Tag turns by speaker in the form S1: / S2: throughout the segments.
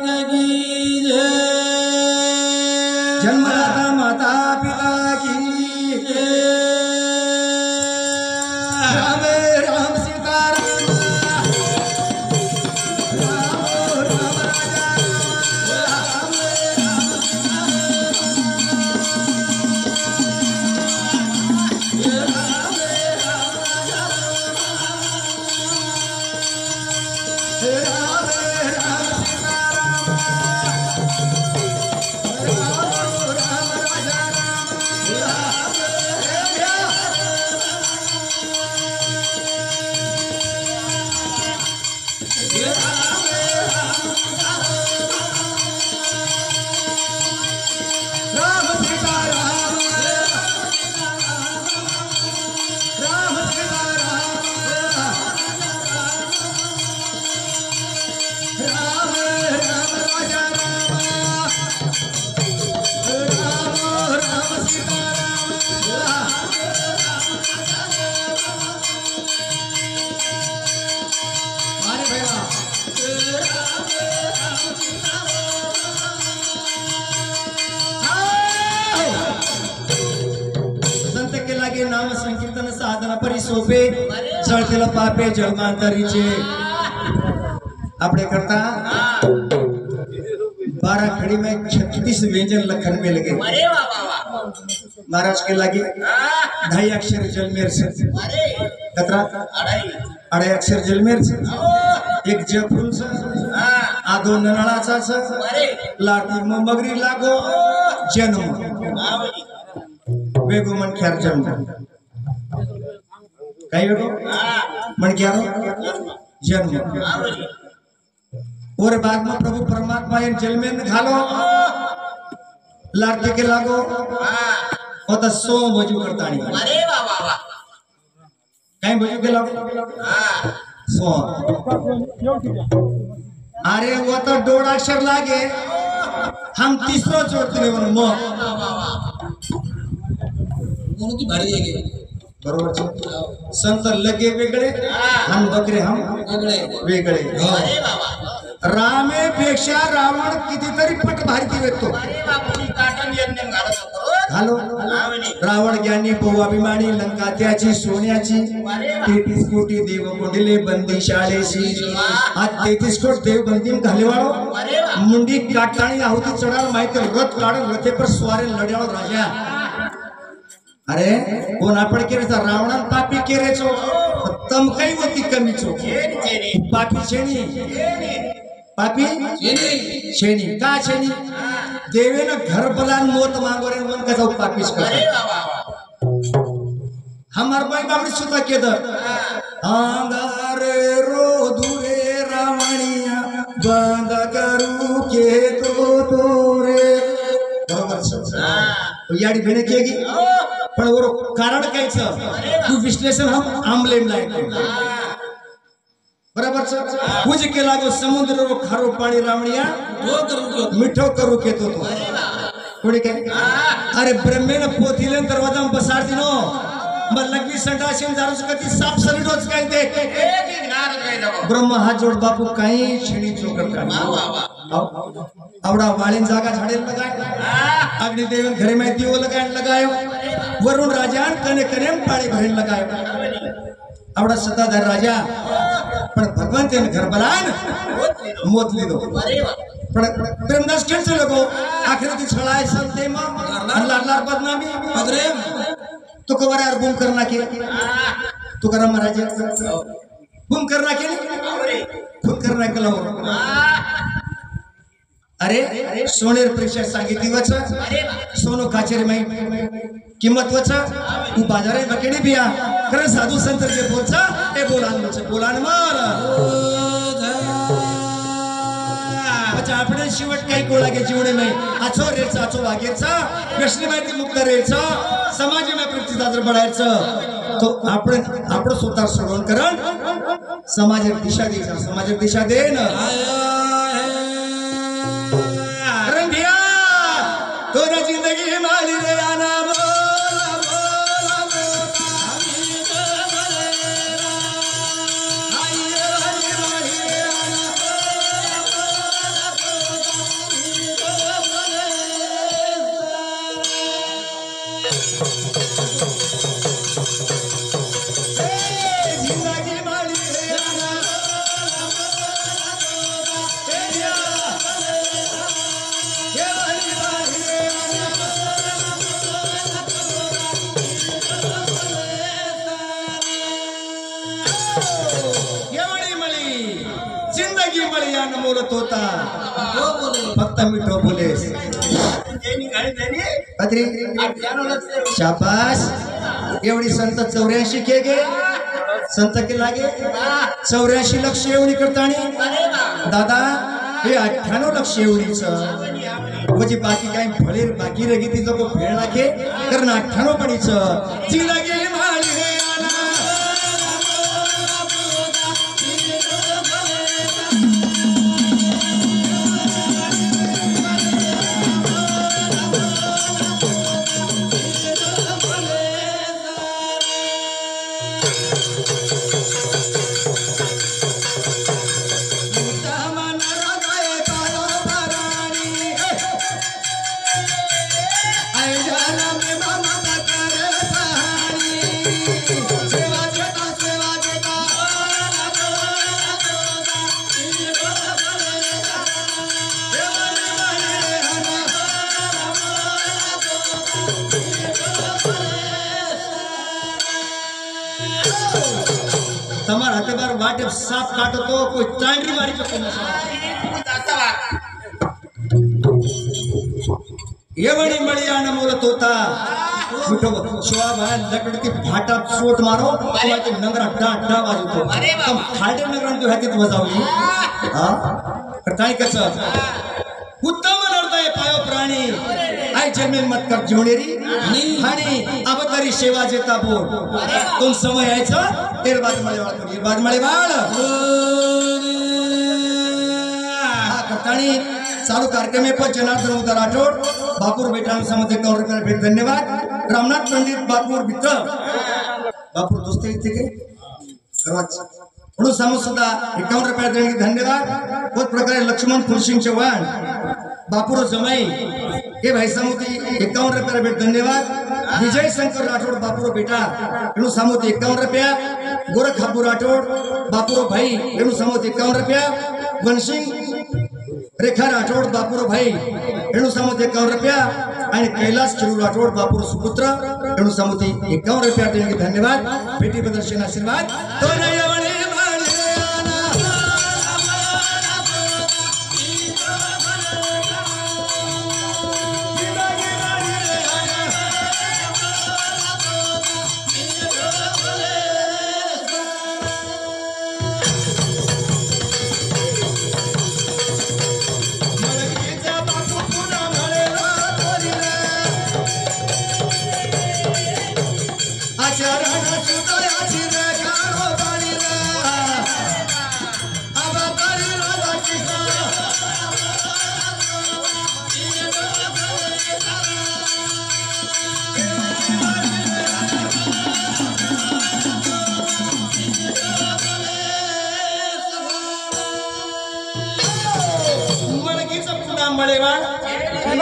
S1: की जय।
S2: जन्मदाता माता पिता की जय। राम राम सीताराम राम राम राजा राम नाम संकीर्तन साधना परी सोपे चढ़तेला पापे जन्मांतरीचे अपने करता 12 खड़ी में 36 व्यंजन लखन में लगे। महाराज के लगी 2.5 अक्षर जलमेर से कतरा 2.5 अक्षर जलमेर से एक जयफूल से आदो ननाळाचा से लाटी मगरी लागो जन्म वेगो मन ख्यार जन्म काही वेगो मन ख्यार जन्म और बाद में प्रभु परमात्मा इन जल में घालो लाटे के लागो और तो 100 बजू करता नहीं। अरे वाह वाह वाह कहीं बजू के लागो 100 अरे वो तो 2 अक्षर लागे हम तीसरो जोड़ते नहीं मो
S1: की भारी है
S2: बरोबर छे संत लगे वेगळे हम बकरे हम वेगळे
S1: अरे बाबा
S2: रामे पेक्षा रावण कितीतरी पट भारती वेतो।
S1: अरे बापू काटन यज्ञ
S2: घालो रावण ज्ञानी बहुअभिमानी लंका त्याची सोन्याची 33 कोटी देव कोडिले बंदी शाळेशी आज 33 कोट देव बंदी घालेवाळो मुंडी काटाणी आहुती चढाल माहिती रथ काढ रथे पर स्वारे लड्याळो राजा। अरे कोण आपण केरेचा रावणान पापी केरेचो तम काही होती कमीचो पापी छेनी पापी छेनी का छेनी देवेन घर बलान मोत मांगो रे मन का पापीस करे हमार भाई बाबड़ी सुता के दर अंगारे रोधुरे रावणिया बंद करू के तो रे बरोबर छ याडी भेणे केगी पण वो कारण कायच तू विश्लेषण हम आमलेम लायक बराबर छ पूज के लागो समुद्र रो खारो पाणी रावणिया मिठो करू केतो तो कोणी काय अरे ब्रह्मेन पोथीले दरवाजा में बसार दिनो मग लग्वी संडाशीन जारूस कधी साप सरीडोच काय ते ब्रह्म हात जोड बापू काही क्षणी चोकर का आवड़ा वालिन जागा झाड़े लगाए अग्निदेव घरे में दियो लगायो वरुण राजा कने कने पाड़ी भरन लगायो आवड़ा सत्ताधार राजा पण भगवान तेन घर बलान मोत लीधो पण प्रेमदास खेच लगो आखिर ती छळाय संते मा लाडलार बदनामी बदरे तो कवर यार बूम करना के तो करा महाराज बूम करना के खुद करना के लाओ अरे सोनेर परीक्षा सांगितली वच सोनो काचेरी में किंमत वच तू बाजारे बकेडी बिया कारण साधू संत जे बोलचा ए बोलान मार अच्छा आपण शेवट काही कोळागे जीवणे में आछो रेचा आछो वागेचा व्यसनी माहिती मुक्त रेचा समाज में प्रतिदादर बढायचं तो आपण स्वतः सोडून करण समाजाला दिशा देन तो ना जिंदगी हिमाली रे आना बोलत होता
S1: हो बोले
S2: फक्त मिठो बोलेस
S1: त्यांनी गाडी झाली
S2: अद्री
S1: 98 लक्ष
S2: शाबास एवढी संत 84 के गे संत के लागे 84 लक्ष एवढी करतानी
S1: अरे वा
S2: दादा हे 98 लक्ष एवढीच म्हणजे बाकी काय फळेर बाकी रगी ती लोक फेळ लागे कारण 98 पडीच ती लागे माळी रे आला. તમારા હાથે બાર વાટે સાપ કાઢો તો કોઈ ચાંદરી મારી શકો એવણી મળિયાના મૂળત હોતા મીઠો શોભા લકડતી ફાટા સોટ મારો તમારે નંગરા ડા ડા વાજતો તમ ફાટે નંગરા જો હાથી વજાવली હા કરताय कसं उत्तम नरताय पायो प्राणी आई जन्मे मत कर जोणेरी आणि अवतारी सेवा जेता बोल तुम समय यायचा तेर बाद मळेवाळ करी बाद मळेवाळ हा करतानी चालू कार्यक्रम में पर जनार्दन उदर राठोड बापूर बेटा समते कौर कर भेट धन्यवाद रामनाथ पंडित बापूर मित्र बापूर दोस्ती इथे के करवाच म्हणून समोर सुद्धा 51 रुपये देण्याचे धन्यवाद बहुत प्रकारे लक्ष्मण फुलसिंग चव्हाण बापूर जमाई हे भाई सामुती 51 रुपये भेट धन्यवाद विजय शंकर राठोड बापूर बेटा रेणु सामुती 51 रुपया गोरख हापू राठोड बापूर भाई रेणु सामुती 51 रुपया वनसिंग रेखा राठोड बापूर भाई रेणु सामुती 51 रुपया आणि कैलास खिरू राठोड बापूर सुपुत्र रेणु सामुती 51 रुपया देण्याचे धन्यवाद भेटी प्रदर्शन आशीर्वाद तो नाही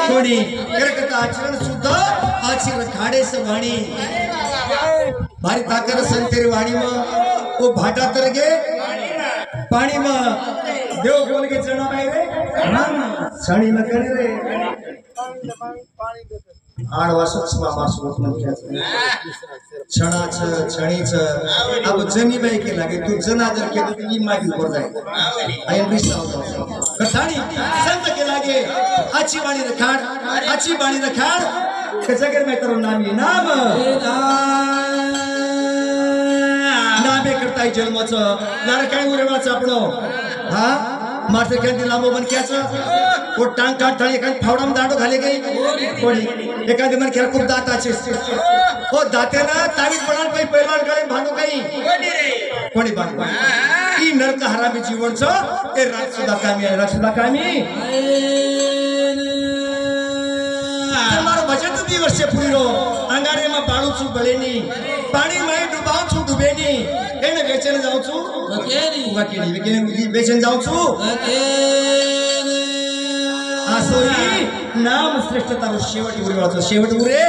S2: कोणी करकता आचरण सुद्धा आचरण खाडे वाणी भारी ताकर संतेरी वाणी म ओ भाटा तर गे पाणी म देव बोल के चढ़ा पाए रे साणी न करे रे आडवा सूक्ष्म मासोत मन क्या छणाच छणीच अब जनी बाई के लागे तू जना जर के तू ई मागी ऊपर जाए आई एम रिसाव कथाणी संत के लागे आची बाणी रखाड़ के जगह में करो नाम ये नाम नामे करताय जन्मच नार काय उरेवाच आपणो हा मात्र काय लांबो बन क्याच ओ टांग काट थाळी काय फावडम दाडो घाले गई कोणी एखादी मन खेळ खूप दाताचे ओ दातेना तावीज पडाल काही पैलवान गळे भांडो काही कोणी बांधो ई नरक हरामी जीवनचं ते राज सुद्धा कामी आहे राज सुद्धा कामी मारो भजन दिवस से पूरो अंगारे में बाळू छु बळेनी पाणी में डुबाव छु डुबेनी એને વેચન જાઉં છું વકેલી વેચન જાઉં છું આ સોરી નામ શ્રેષ્ઠ તારો શેવટ ઉરે વાળો શેવટ ઉરે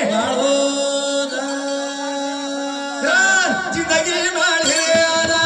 S2: જિંદગી માળે આના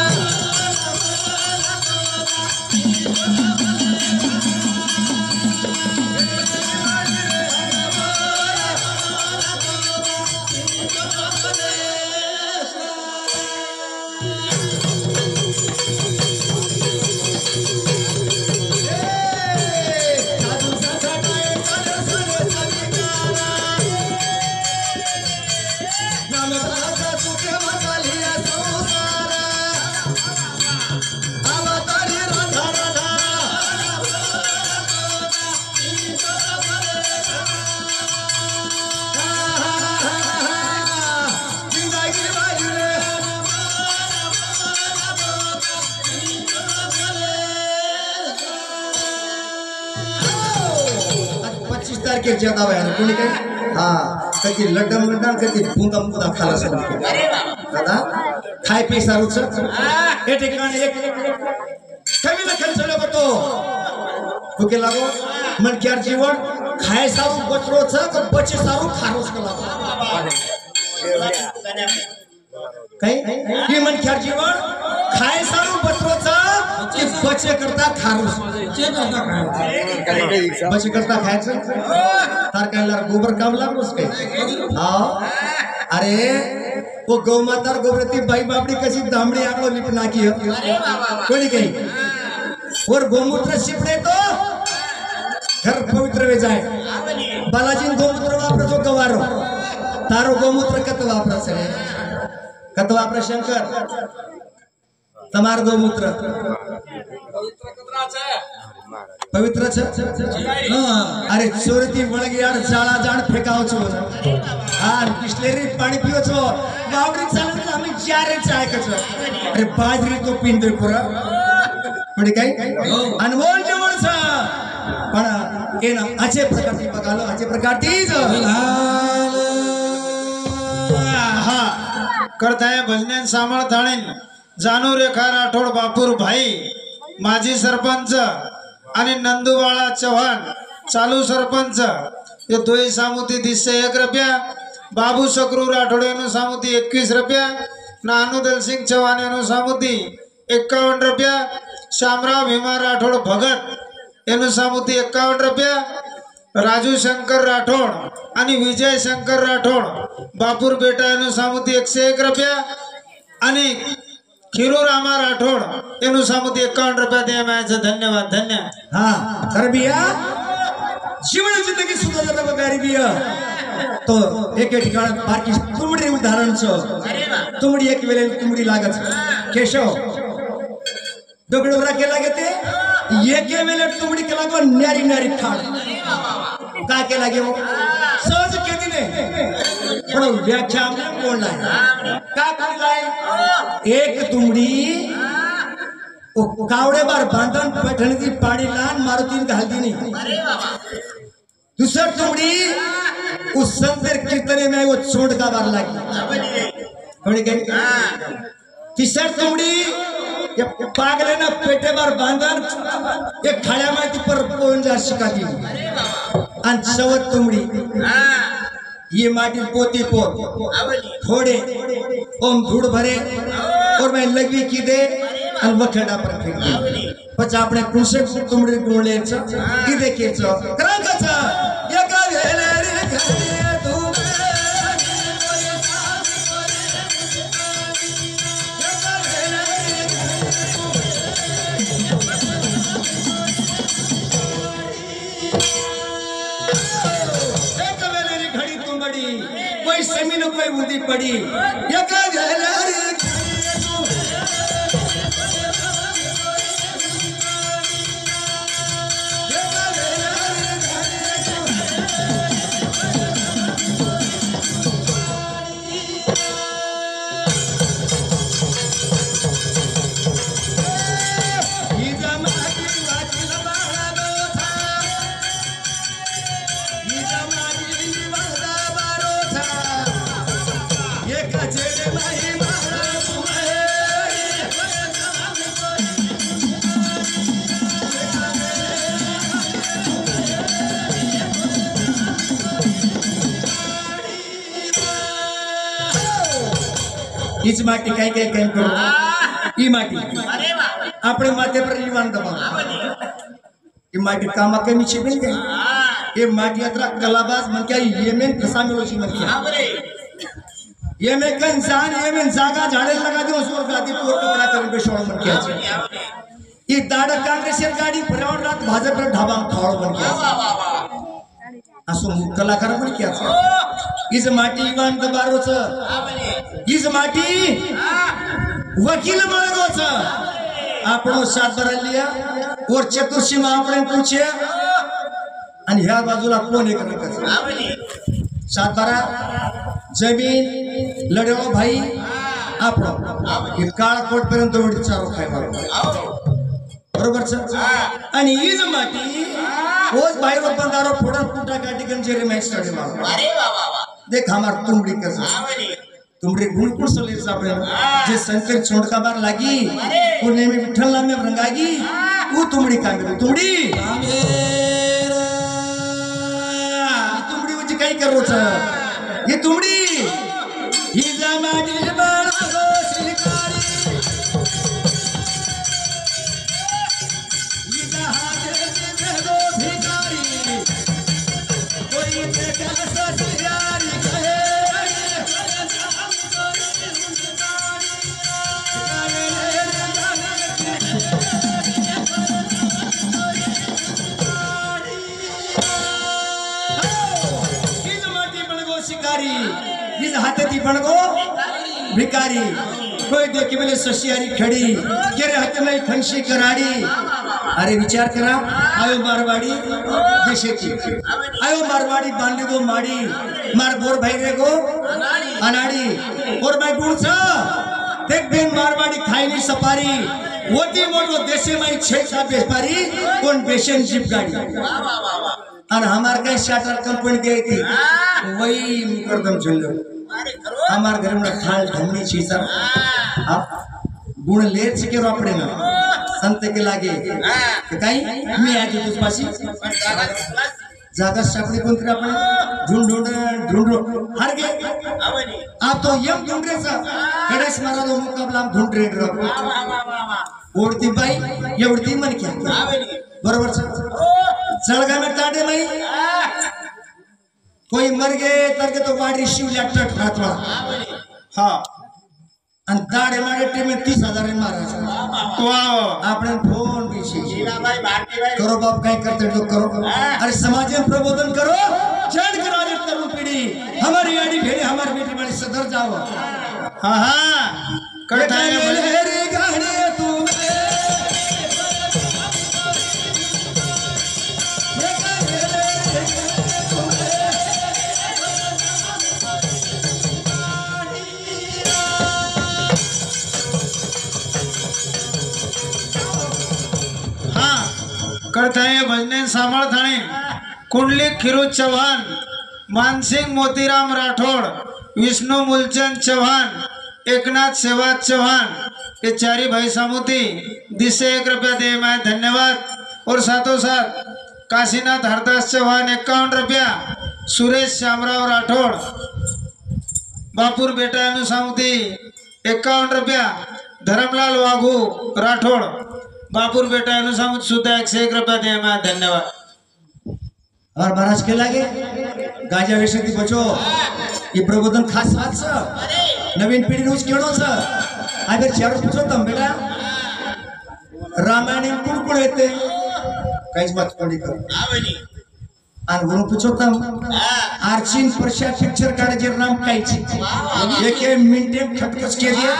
S2: 25 तारखेर ज्यादा व्हायला कोणी काय हा कधी लड्डम लड्डम कधी बुंदा बुंदा खाला सर
S1: अरे बाबा
S2: दादा खाय पे सारूच हे ठिकाणी एक कवीला खर्चलो होतो भुके लागो मन क्यार जीवन खाय सारू बचरो छ तो बचे सारू खारोस कला काही ही मन क्यार जीवन खाय सारू बचरो छ की बचे करता खारोस बचे करता खायचं तार कायला गोबर काम लागोस काही हा अरे वो गौ माता गोबरती बाई बापड़ी कशी दामड़ी आगो लिपना की कोणी काही और गोमूत्र शिपडे तो घर पवित्र वे जाए बालाजी गोमूत्र वापर जो गवारो तारो गोमूत्र कत वापर से कत वापर शंकर तमार गोमूत्र पवित्र अरे चोरती वळग यार जाळा जाण फेकाव छो हां बिस्लेरी पाणी पियो छो वावरी चालत आम्ही चारे चाय कचो अरे बाजरी तो पिंदे पुरा म्हणजे काय अनमोल जेवण छ पण एना अचे प्रकारची बघालो अचे प्रकारचीच
S3: हा करताय भजन सामळ थाळीन जानू रेखा राठोड बापूर भाई माजी सरपंच आणि नंदूबाळा चव्हाण चालू सरपंच ये दोई सामुती 1 रुपया बाबू सकरू राठोड एनु सामुती 21 रुपया नानू दलसिंग चव्हाण एनु सामुती 51 रुपया शामराव भीमा राठोड भगत एनु सामुती 51 रुपया राजू शंकर राठोड आणि विजय शंकर राठोड बापूर बेटा एनु सामुती 101 रुपया आणि खिरू रामा राठोड एनु सामुती 51 रुपया दे मायचं धन्यवाद धन्यवाद
S2: हाँ कर बिया जीवन जिंदगी सुद्धा जरा बगारी बिया तो एक ठिकाण बाकी तुमडी उदाहरण छो तुमडी एक वेळे तुमडी लागत केशव दगडोरा केला गेते एक वेळे तुमडी केला गो न्यारी न्यारी खाड का केला गे वो सहज केदी ने पण व्याख्या आमने कोण लाय का केलाय एक तुमडी ओ कावडे बार बांधन पैठणी ती पाणी लान मारुतीन घालती नहीं दूसर तुमडी उस संतर कीर्तने में वो छोड़ का बार लगी थोड़ी कहीं तीसर तुमडी ये पागले ना पेटे बार बांधन ये खाया में ती पर पोंजा शिकाती अन चवत तुमडी ये माटी पोती पोत थोड़े ओम धूड़ भरे और मैं लगवी की दे अन वखेडा पर फेक दे पछ आपणे कुंसे तुमडी गुणले छ की देखे छ करा छ एका वेले रे घरे तू एक वेले रे घड़ी तुमडी कोई समीन कोई उदी पड़ी एका वेले रे इस माटी काय काय काम करू ई माटी अपने माथे पर ईमान दबा ई माटी कामा कमी छिबिन के ये माटी अतरा कलाबाज मन क्या ये में फसामिलोजी मन क्या ये में कंसान ये में जागा झाड़े लगा दे उसको गादी पूर कपड़ा कर पे छोड़ मन क्या ये दाड़ा कांग्रेस गाड़ी पर्यावरण रात भाजपा पर ढाबा खाड़ बन क्या असो कलाकार पण क्या इस माटी ईमान दबारो छ इस माटी वकील मार्गो छ आपणो सातबारा लिया और चतुर्शी में आपने पूछे आणि ह्या बाजूला कोण एक रकच सातबारा जमीन लढेवा भाई आपणो हे काळकोट पर्यंत विचारो खाय बरोबर छ आणि इज माटी ओस बाहर बंदारो फोड़ा फूटा काटी कंजे रे मैच स्टार्ट मारो
S1: अरे वा वा वा
S2: देख हमार तुमड़ी कसम
S1: आवली
S2: तुमरे गुण कुण सलेर सापडे जे संकर छोडका बार लागी वो नेहमी विठ्ठल नाम में रंगागी वो तुमड़ी कामेर तुमड़ी म्हणजे काय करू ये तुमड़ी ही जमाडी बाळ गो श्रीकारी ही जहाजे गो भिकारी कोई ते कैसा यारी कहे शिकारी इस हाथी बनगो भिकारी कोई देखी बोले सशियारी खड़ी गेरे हाथ में खंशी कराड़ी अरे विचार करा आयो मारवाड़ी देशे की आयो मारवाड़ी बांधे गो माड़ी मार गोर भाई रे गो अनाड़ी और मैं गुणसा देख बेन मारवाड़ी खाई नहीं सपारी वोटी मोटो देशे में छह सा व्यापारी कौन बेशन जीप गाड़ी और हमार कहीं शाटर कंपनी गई थी वही मुकदम चल लो हमार घर में थाल धमनी छी सर गुण लेर से के रोपड़े ना संत के लागे कहीं मी आज तुझ पासी जागा सापड़ी कोण करा आपण ढूंढ हर गए आप तो यम ढूंढ रहे सर गणेश महाराज मुकाबला ढूंढ रहे ओढती बाई एवढती मन क्या बरोबर सर सड़गा में ताड़े मई कोई मर गए तर के तो वाड़ी शिव लटट रात वाला हाँ अंताड़े मारे टीम में 30,000 महाराज वाह आपने फोन भी करो बाप कहीं करते तो करो अरे समाज में प्रबोधन करो जान करो आज तरुण पीढ़ी हमारी आड़ी भेड़े हमारी बेटी बड़ी सदर जाओ हाँ हाँ करता है मेरे गाने तू
S3: करता है भजने सामळ थाणे कुंडली खिरू चव्हाण मानसिंग मोतीराम राठौड़ विष्णु मूलचंद चौहान एकनाथ सेवाज चौहान ये चारी भाई सामूती दिसे 1 रुपया दे मैं धन्यवाद और साथों साथ काशीनाथ हरदास चौहान 51 रुपया सुरेश श्यामराव राठौड़ बापुर बेटा सामूती 51 रुपया धर्मलाल वाघू राठौड़ बापुर बेटा अनुसार सुधा 101 रुपया दे मैं धन्यवाद
S2: और महाराज के लागे गाजा वेशती बचो ये प्रबोधन खास बात स नवीन पीढ़ी न्यूज केड़ो स अगर चार पूछो तम बेटा रामायण कुण कुण येते काहीच बात पडी कर
S1: आवली
S2: आणि गुरु पूछो तम आर्चिन परशा पिक्चर काढे नाम काहीच एक मिनिट खटकस के दिए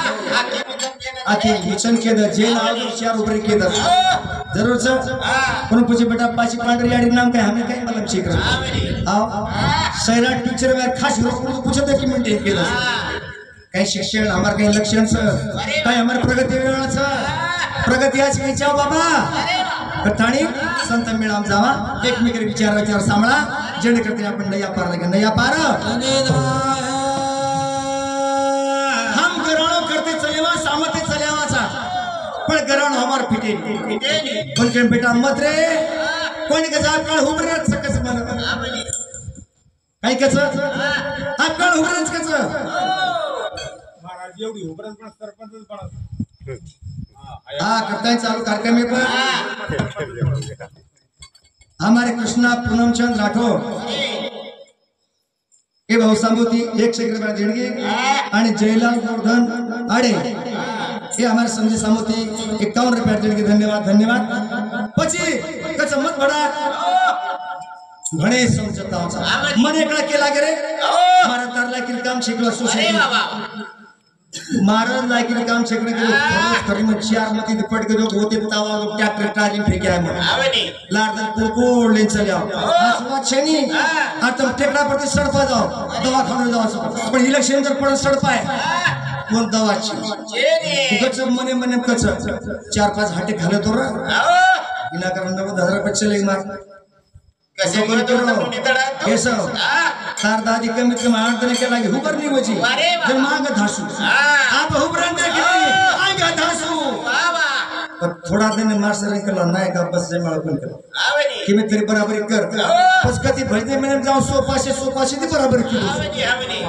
S2: आखी मिशन के द जेल आओ 4 ऊपर के द जरूर सर कोण पूछे बेटा पाची पांडरी याडी नाम काय हमें काय मतलब ठीक रहा आओ सैराट पिक्चर में खास लोग पूछते कि मेंटेन के द काही शिक्षण हमार काही लक्षण सर काय हमार प्रगती वेळा सर प्रगती आज काही चाव बाबा कथाणी संत मेळाम जावा एकमेकर विचार सांभाळा जेणे करते आपण नया पार लगे नया पार हम गराणो करते चलेवा सामते चलेवाचा पण गराणो हमार फिटे पण के बेटा मत रे कोणी का जात काळ उभरच सकस मन काय कस आप काळ उभरच कस
S4: महाराज एवढी उभरच पण सरपंचच पण
S2: हाँ करते हैं चालू कार्यक्रम में पर हमारे कृष्णा पूनमचंद राठौड़ ये भाऊ सामूती 100 रुपया देणगी आणि जयलाल गोवर्धन आडे ये हमारे समझे सामूती 51 रुपया देणगी धन्यवाद धन्यवाद पची कच मत बड़ा घणे समझता मन एकड़ा केला गे रे मारा तारला की काम शिकला सोसायटी महाराज लायकी काम छेकने के खरी में 4 मती पट के जो होते तावा लोग ट्रैक्टर ट्राली फेंक आए मन लारदन कोकोड़ लेन चले आओ आज बात छेनी आज तुम टेकड़ा पर सड़पा जाओ दवा खाने जाओ अपन इलेक्शन जर पड़ सड़पाए कोण दवा ची कच मने मने कच 4-5 हाटे घाले तो रा इना कारण 90,000 रुपये चले मार
S1: कसे म्हणत होता कोणी तडात
S2: केशव तार दादी कमीत कमी अडचणी केला की हुबर नाही वची
S1: अरे वा.
S2: जर माग धासू आप हुबरन देखी आगे धासू
S1: बाबा
S2: पर थोड़ा दिन मास्टर कला नाही का बस जमाळ पण केला
S1: आवनी
S2: कि मी तेरी बराबरी कर बस कधी भजने में जाऊं 100 500 ती बराबरी की
S1: आवनी